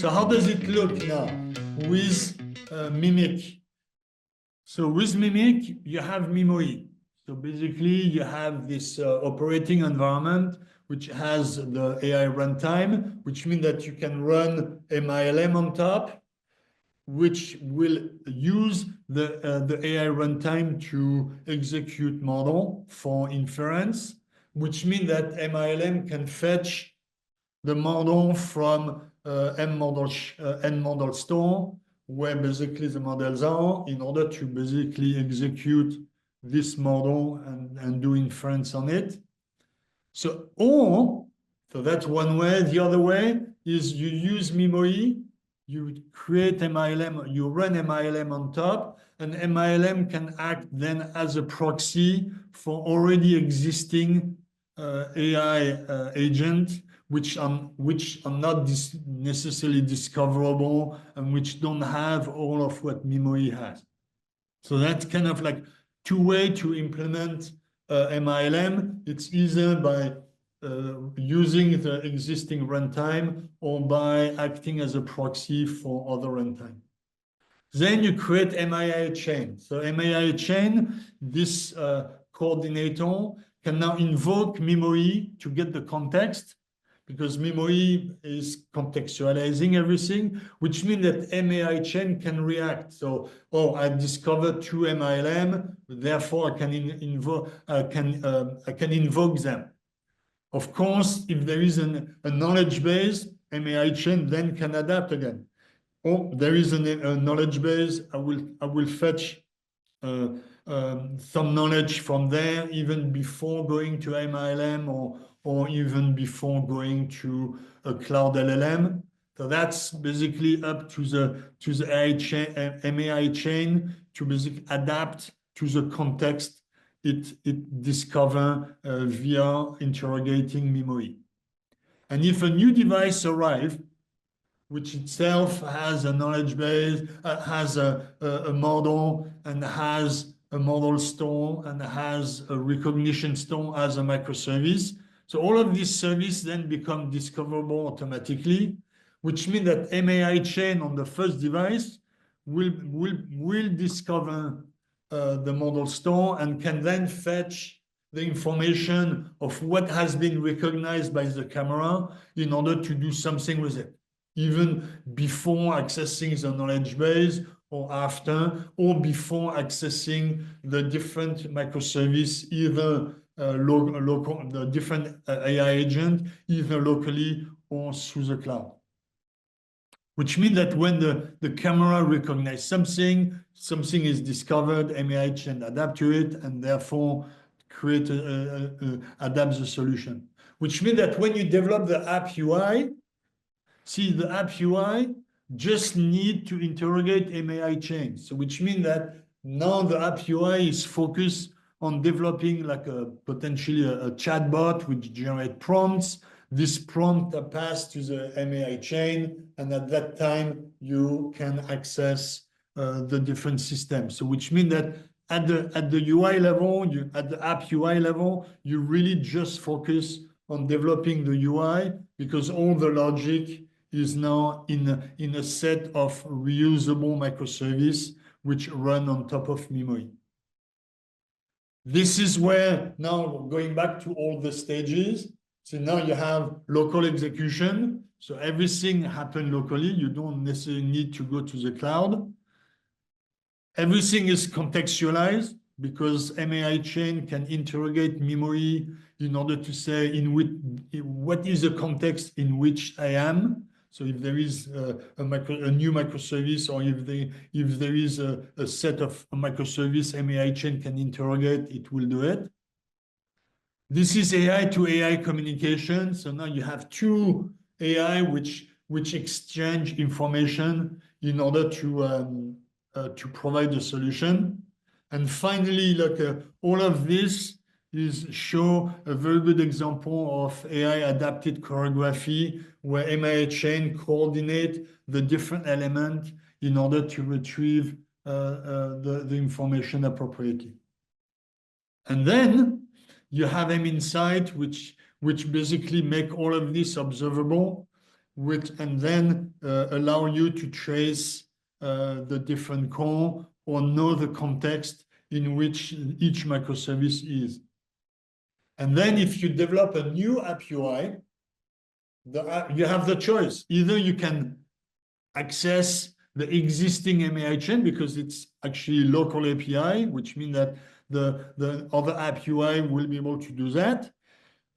So how does it look now with Mimic? So with Mimic, you have memory. So basically, you have this operating environment which has the AI runtime, which means that you can run MLM on top, which will use the AI runtime to execute model for inference, which means that MLM can fetch the model from N model store, where basically the models are, in order to basically execute this model and do inference on it. So that's one way. The other way is you use memory, you create MLM, you run MLM on top, and MLM can act then as a proxy for already existing AI agent, which are not necessarily discoverable and which don't have all of what memory has. So that's kind of like two ways to implement MLM. It's either by using the existing runtime or by acting as a proxy for other runtime. Then you create MII chain. So MII chain, this coordinator can now invoke memory to get the context, because memory is contextualizing everything, which means that MAI chain can react. So, oh, I discovered two MLM, therefore I can invoke them. Of course, if there is a knowledge base, MAI chain then can adapt again. Or there is a knowledge base, I will fetch some knowledge from there, even before going to MLM or even before going to a cloud LLM. So that's basically up to the AI chain, MAI chain to basically adapt to the context it discover via interrogating memory. And if a new device arrives, which itself has a knowledge base, has a model, and has a model store, and has a recognition store as a microservice. So all of these services then become discoverable automatically, which means that MAI chain on the first device will discover the model store and can then fetch the information of what has been recognized by the camera in order to do something with it, even before accessing the knowledge base or after, or before accessing the different microservice, either the different AI agent, either locally or through the cloud. Which means that when the camera recognizes something is discovered, MAI chain adapt to it, and therefore create adapt the solution. Which means that when you develop the app UI, see, the app UI just need to interrogate MAI chain. So which means that now the app UI is focused on developing like potentially a chatbot which generate prompts. This prompt are passed to the MAI chain, and at that time you can access the different systems. So which means that at the UI level, at the app UI level, you really just focus on developing the UI, because all the logic is now in a set of reusable microservices which run on top of memory. This is where, now going back to all the stages, so now you have local execution. So everything happens locally. You don't necessarily need to go to the cloud. Everything is contextualized, because MAI chain can interrogate memory in order to say what is the context in which I am. So if there is a new microservice, or if there is a set of microservice MAI chain can interrogate, it will do it. This is AI to AI communication. So now you have two AI which exchange information in order to provide a solution. And finally, all of this show a very good example of AI adapted choreography, where MAI chain coordinate the different elements in order to retrieve the information appropriately. And then you have MInsight, which basically make all of this observable, and then allow you to trace the different core or know the context in which each microservice is. And then if you develop a new app UI, you have the choice. Either you can access the existing MAI chain because it's actually local API, which means that the other app UI will be able to do that.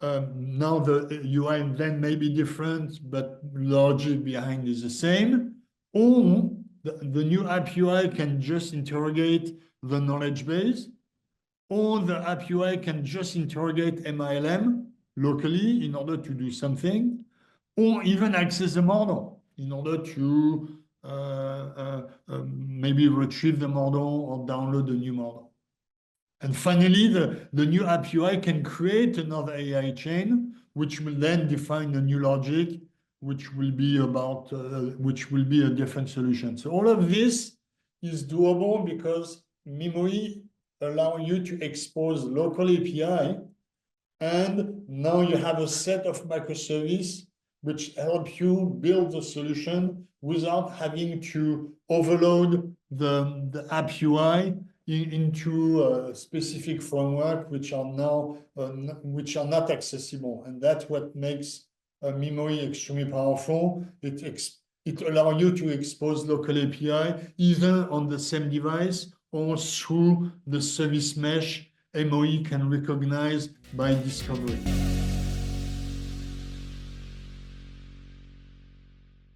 Now the UI then may be different, but logic behind is the same. Or the new app UI can just interrogate the knowledge base, or the app UI can just interrogate MLM locally in order to do something, or even access the model in order to maybe retrieve the model or download the new model. And finally, the new app UI can create another AI chain, which will then define a new logic, which will be about, which will be a different solution. So all of this is doable because memory allows you to expose local API, and now you have a set of microservices which help you build the solution without having to overload the app UI into a specific framework which are now which are not accessible. And that's what makes memory extremely powerful. It allows you to expose local API either on the same device or through the service mesh MOE can recognize by discovery.